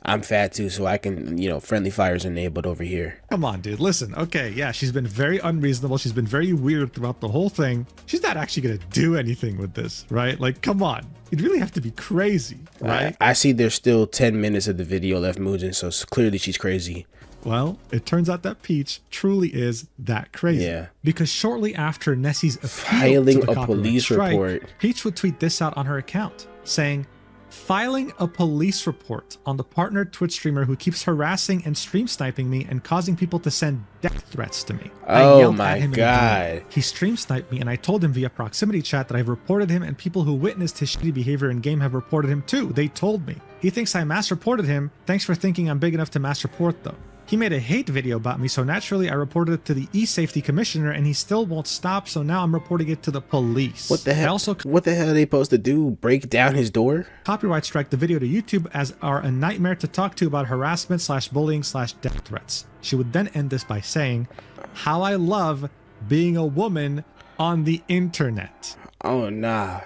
I'm fat too, so I can, friendly fire's enabled over here. Come on, dude. Listen, okay, yeah, she's been very unreasonable. She's been very weird throughout the whole thing. She's not actually gonna do anything with this, right? Like, come on. You'd really have to be crazy, right? I see there's still 10 minutes of the video left, Mujin, so clearly she's crazy. Well, it turns out that Peach truly is that crazy. Yeah. Because shortly after Nessie's filing a police report, Peach would tweet this out on her account, saying, "Filing a police report on the partnered Twitch streamer who keeps harassing and stream sniping me and causing people to send death threats to me. I yelled at him God. He stream sniped me and I told him via proximity chat that I've reported him, and people who witnessed his shitty behavior in game have reported him too. They told me. He thinks I mass reported him. Thanks for thinking I'm big enough to mass report though. He made a hate video about me, so naturally I reported it to the e-safety commissioner and he still won't stop, so now I'm reporting it to the police." What the hell? What the hell are they supposed to do? Break down his door? Copyright strike the video to YouTube as are a nightmare to talk to about harassment/bullying/death threats. She would then end this by saying, "How I love being a woman on the internet." Oh nah,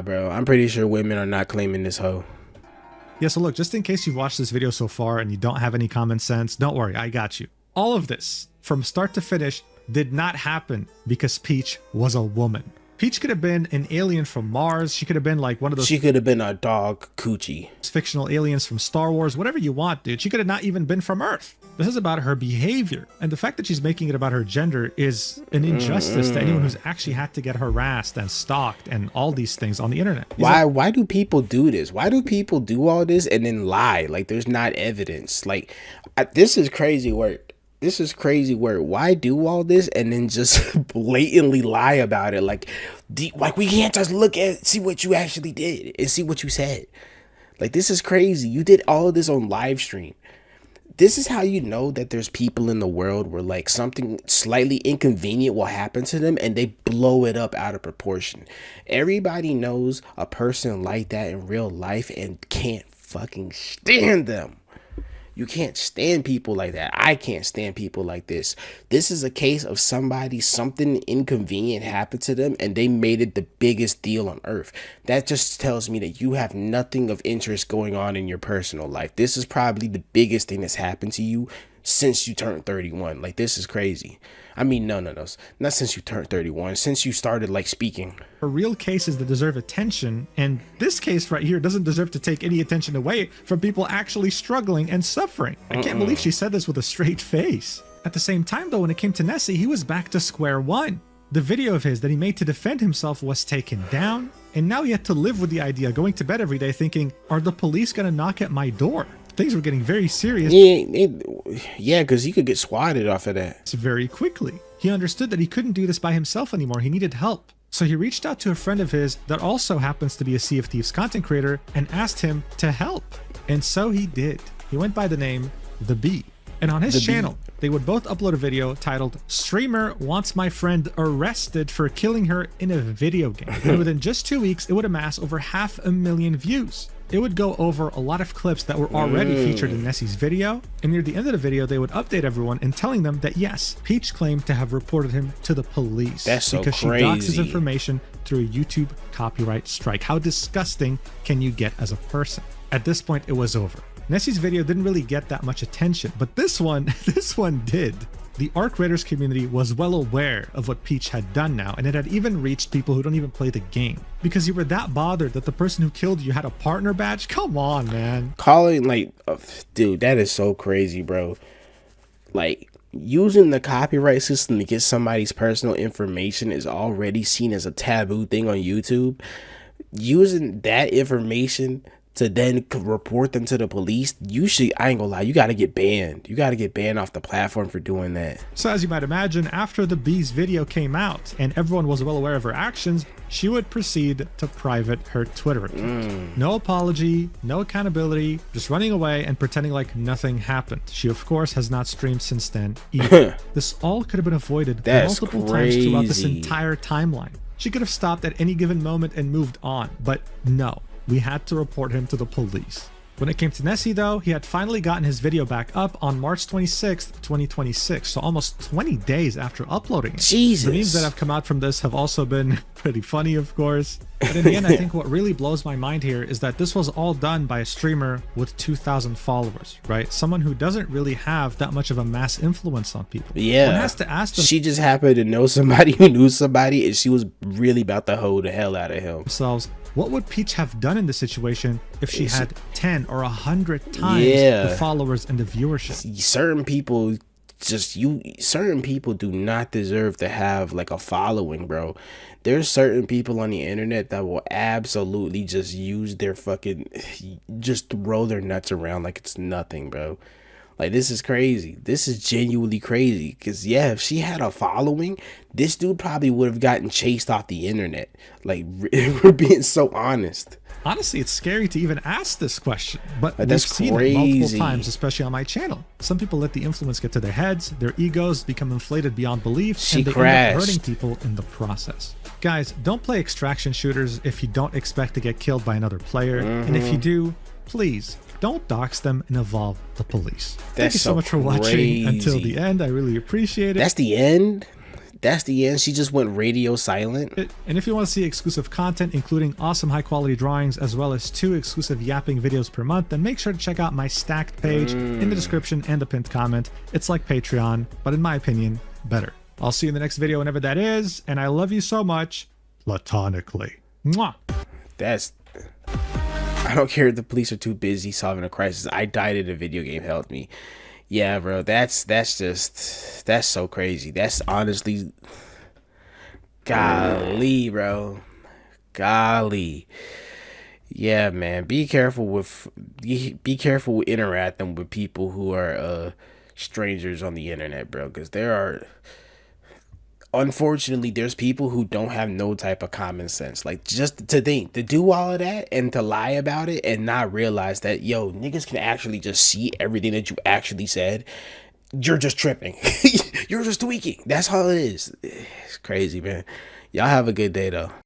bro. I'm pretty sure women are not claiming this hoe. Yeah, so look, just in case you've watched this video so far and you don't have any common sense, don't worry, I got you. All of this, from start to finish, did not happen because Peach was a woman. Peach could have been an alien from Mars. She could have been like one of those... She could have been a dog coochie. Fictional aliens from Star Wars, whatever you want, dude. She could have not even been from Earth. This is about her behavior. And the fact that she's making it about her gender is an injustice to anyone who's actually had to get harassed and stalked and all these things on the internet. Why do people do this? Why do people do all this and then lie? Like, there's not evidence. Like, this is crazy work. This is crazy work. Why do all this and then just blatantly lie about it? Like we can't just see what you actually did and see what you said. Like, this is crazy. You did all of this on live stream. This is how you know that there's people in the world where like something slightly inconvenient will happen to them and they blow it up out of proportion. Everybody knows a person like that in real life and can't fucking stand them. You can't stand people like that. I can't stand people like this. This is a case of something inconvenient happened to them and they made it the biggest deal on earth. That just tells me that you have nothing of interest going on in your personal life. This is probably the biggest thing that's happened to you since you turned 31. Like, this is crazy. I mean, no, not since you turned 31, since you started like speaking. For real cases that deserve attention, and this case right here doesn't deserve to take any attention away from people actually struggling and suffering. I can't believe she said this with a straight face. At the same time though, when it came to Nessie, he was back to square one. The video of his that he made to defend himself was taken down, and now he had to live with the idea, going to bed every day thinking, are the police gonna knock at my door? Things were getting very serious. Yeah, because he could get swatted off of that. Very quickly. He understood that he couldn't do this by himself anymore. He needed help. So he reached out to a friend of his that also happens to be a Sea of Thieves content creator and asked him to help. And so he did. He went by the name The Bee. And on his channel, they would both upload a video titled "Streamer Wants My Friend Arrested for Killing Her in a Video Game." And within just 2 weeks, it would amass over 500,000 views. It would go over a lot of clips that were already featured in Nessie's video. And near the end of the video, they would update everyone and telling them that yes, Peach claimed to have reported him to the police. That's so because crazy. She doxed his information through a YouTube copyright strike. How disgusting can you get as a person? At this point, it was over. Nessie's video didn't really get that much attention, but this one did. The Arc Raiders community was well aware of what Peach had done now, and it had even reached people who don't even play the game. Because you were that bothered that the person who killed you had a partner badge? Come on, man. Calling, like, dude, that is so crazy, bro. Like, using the copyright system to get somebody's personal information is already seen as a taboo thing on YouTube. Using that information to then report them to the police, I ain't gonna lie, you gotta get banned. You gotta get banned off the platform for doing that. So as you might imagine, after the Bee's video came out and everyone was well aware of her actions, she would proceed to private her Twitter account. No apology, no accountability, just running away and pretending like nothing happened. She of course has not streamed since then either. This all could have been avoided multiple times throughout this entire timeline. She could have stopped at any given moment and moved on, but no. We had to report him to the police. When it came to Nessie though, he had finally gotten his video back up on March 26th, 2026, so almost 20 days after uploading it. Jesus. The memes that have come out from this have also been pretty funny, of course. But in the end, I think what really blows my mind here is that this was all done by a streamer with 2,000 followers, right? Someone who doesn't really have that much of a mass influence on people. Yeah. One has to ask them. She just happened to know somebody who knew somebody, and she was really about to hold the hell out of him. Themselves, what would Peach have done in this situation if she had 10 or 100 times the followers and the viewership? Certain people certain people do not deserve to have like a following, bro. There's certain people on the internet that will absolutely just use their just throw their nuts around like it's nothing, bro. Like, this is crazy. This is genuinely crazy. Because, yeah, if she had a following, this dude probably would have gotten chased off the internet. Like, we're being so honest. Honestly, it's scary to even ask this question, but we've that's seen crazy. it multiple times, especially on my channel. Some people let the influence get to their heads, their egos become inflated beyond belief, and they end up hurting people in the process. Guys, don't play extraction shooters if you don't expect to get killed by another player, and if you do, please don't dox them and involve the police. Thank you so much for watching until the end. I really appreciate it. That's the end? That's the end? She just went radio silent? And if you want to see exclusive content, including awesome high quality drawings, as well as 2 exclusive yapping videos per month, then make sure to check out my stacked page in the description and the pinned comment. It's like Patreon, but in my opinion, better. I'll see you in the next video whenever that is, and I love you so much, platonically. Mwah! I don't care if the police are too busy solving a crisis. I died in a video game helped me. Yeah, bro, that's so crazy. That's honestly, golly, bro, golly. Yeah, man, be careful with interacting with people who are strangers on the internet, bro, because unfortunately, there's people who don't have no type of common sense. Like, just to do all of that and to lie about it and not realize that, yo, niggas can actually just see everything that you actually said. You're just tripping. You're just tweaking. That's all it is. It's crazy, man. Y'all have a good day, though.